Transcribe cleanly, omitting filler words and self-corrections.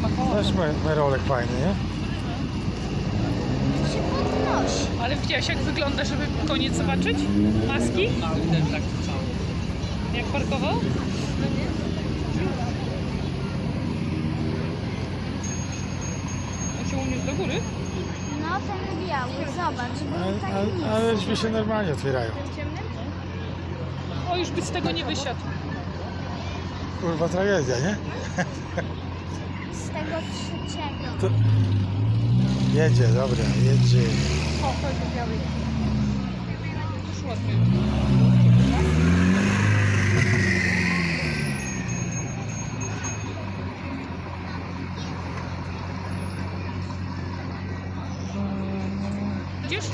ma koło. Też merolek fajny, nie? się podnosi. Ale widziałeś jak wygląda, żeby koniec zobaczyć? Maski? Mały ten taki cały. Jak parkował? On się uniósł do góry? No ten biały, zobacz, był taki niski. Ale drzwi się normalnie otwierają. O, już by z tego nie wysiadł. Kurwa tragedia, nie? Z tego trzeciego. To... Jedzie, dobra, jedzie. O, to jest biały. Już ładnie. Idziesz?